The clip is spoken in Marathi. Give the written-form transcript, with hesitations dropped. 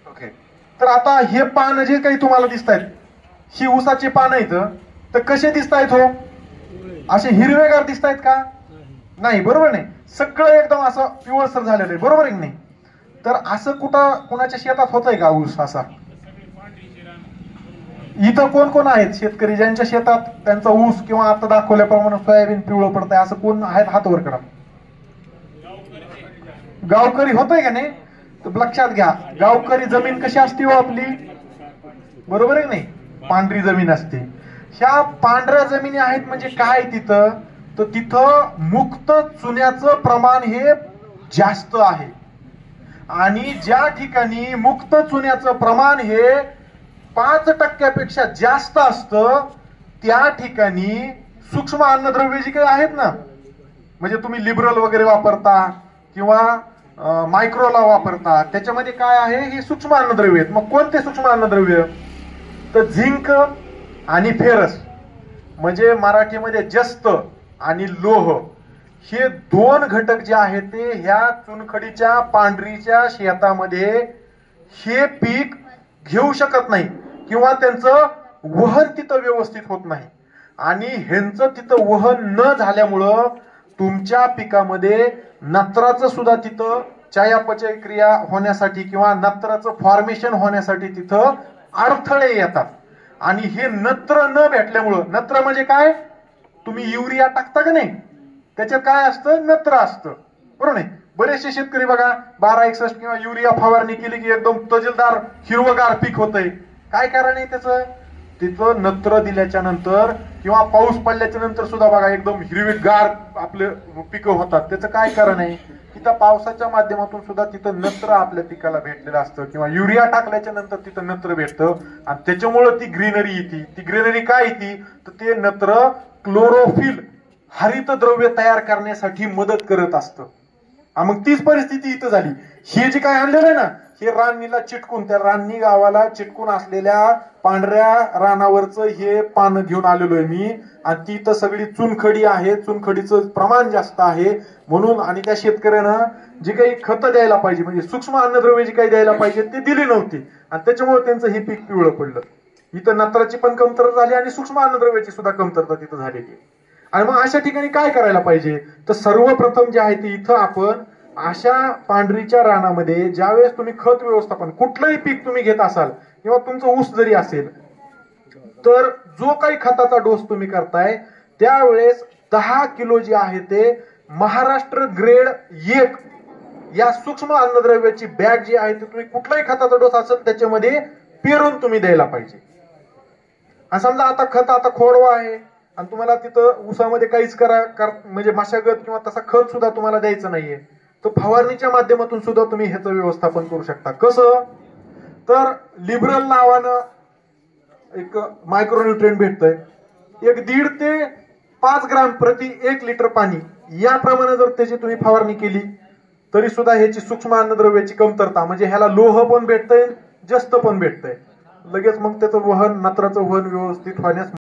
ओके, तर आता हे पान जे काही तुम्हाला दिसत आहेत, ही ऊसाची पानं आहेत, तर कसे दिसत आहेत हो? असे हिरवेगार दिसत आहेत का? नाही, बरोबर नाही. सगळं एकदम असं पिवळसर झालेलं आहे, बरोबर आहे की नाही? तर असं कुठं कोणाच्या शेतात होतंय का ऊस असा? इथं कोण कोण आहेत शेतकरी ज्यांच्या शेतात त्यांचा ऊस किंवा आता दाखवल्याप्रमाणे सोयाबीन पिवळं पडतंय, असं कोण आहेत? हात वर करा. गावकरी होतंय का नाही? तर लक्षात घ्या, गावकरी जमीन कशी असते हो आपली? बरोबर आहे की नाही? पांढरी जमीन असते. ह्या पांढऱ्या जमिनी आहेत म्हणजे काय तिथं? तर तिथं मुक्त चुन्याचं प्रमाण हे जास्त आहे. आणि ज्या ठिकाणी मुक्त चुन्याचं प्रमाण हे 5% जास्त असतं, त्या ठिकाणी सूक्ष्म अन्नद्रव्य जी काही आहेत ना, म्हणजे तुम्ही लिबरल वगैरे वापरता किंवा मायक्रोला वापरता, त्याच्यामध्ये काय आहे? हे सूक्ष्म अन्नद्रव्य आहेत. मग कोणते सूक्ष्म अन्नद्रव्य? तर झिंक आणि फेरस, म्हणजे मराठीमध्ये जस्त आणि लोह, हे दोन घटक जे आहेत ते ह्या चुनखडीच्या पांढरीच्या शेतामध्ये हे पीक घेऊ शकत नाही किंवा त्यांचं वहन तिथं व्यवस्थित होत नाही. आणि ह्यांचं तिथं वहन न झाल्यामुळं तुमच्या पिकामध्ये नत्राचं सुद्धा तिथं चयापचय क्रिया होण्यासाठी किंवा नत्राचं फॉर्मेशन होण्यासाठी तिथं अडथळे येतात. आणि हे नत्र न भेटल्यामुळं, नत्र म्हणजे काय? तुम्ही युरिया टाकता का नाही, त्याच्यात काय असतं? नत्र असतं, बरोबर नाही? बरेचसे शेतकरी बघा 1261 किंवा युरिया फवारणी केली की एकदम तजेलदार हिरवगार पीक होतंय. काय कारण आहे त्याचं? तिथं नत्र दिल्याच्या नंतर किंवा पाऊस पडल्याच्या नंतर सुद्धा बघा एकदम हिरवीगार आपले पिकं होतात. त्याचं काय कारण आहे? तिथं पावसाच्या माध्यमातून सुद्धा तिथं नत्र आपल्या पिकाला भेटलेलं असतं किंवा युरिया टाकल्याच्या नंतर तिथं नत्र भेटतं आणि त्याच्यामुळं ती ग्रीनरी येते. ती ग्रीनरी काय येते? तर ते नत्र क्लोरोफिल, हरित द्रव्य तयार करण्यासाठी मदत करत असतं. मग तीच परिस्थिती इथं झाली. हे जे काय आणलेलं आहे ना, हे रान्नीला चिटकून, त्या रान्नी गावाला चिटकून असलेल्या पांढऱ्या रानावरचं हे पान घेऊन आलेलो आहे मी. आणि ती तर सगळी चुनखडी आहे, चुनखडीचं प्रमाण जास्त आहे म्हणून. आणि त्या शेतकऱ्यानं जे काही खतं द्यायला पाहिजे, म्हणजे सूक्ष्म अन्नद्रव्य जे काही द्यायला पाहिजे ते दिली नव्हती आणि त्याच्यामुळे त्यांचं हे पीक पिवळं पडलं. इथं नत्राची पण कमतरता झाली आणि सूक्ष्म अन्नद्रव्याची सुद्धा कमतरता तिथं झालेली. आणि मग अशा ठिकाणी काय करायला पाहिजे? तर सर्वप्रथम जे आहे ते इथं आपण अशा पांढरीच्या रानामध्ये ज्यावेळेस तुम्ही खत व्यवस्थापन, कुठलंही पीक तुम्ही घेत असाल किंवा तुमचं ऊस जरी असेल, तर जो काही खताचा डोस तुम्ही करताय त्यावेळेस 10 किलो जे आहे ते महाराष्ट्र ग्रेड 1 या सूक्ष्म अन्नद्रव्याची बॅग जी आहे ती तुम्ही कुठलाही खताचा डोस असेल त्याच्यामध्ये पेरून तुम्ही द्यायला पाहिजे. आणि समजा आता खत आता खोडवा आहे आणि तुम्हाला तिथं ऊसामध्ये काहीच म्हणजे मशागत किंवा तसा खत सुद्धा तुम्हाला द्यायचं नाहीये, तर फवारणीच्या माध्यमातून सुद्धा तुम्ही ह्याचं व्यवस्थापन करू शकता. कसं? तर लिबरल नावानं एक मायक्रोन्यूट्रिएंट भेटतंय, एक 1.5 ते 5 ग्राम प्रति 1 लिटर पाणी याप्रमाणे जर त्याची तुम्ही फवारणी केली तरी सुद्धा ह्याची सूक्ष्म अन्नद्रव्याची कमतरता, म्हणजे ह्याला लोह पण भेटतंय, जस्त पण भेटतंय, लगेच मग त्याचं वहन, नत्राचं वहन व्यवस्थित होण्यास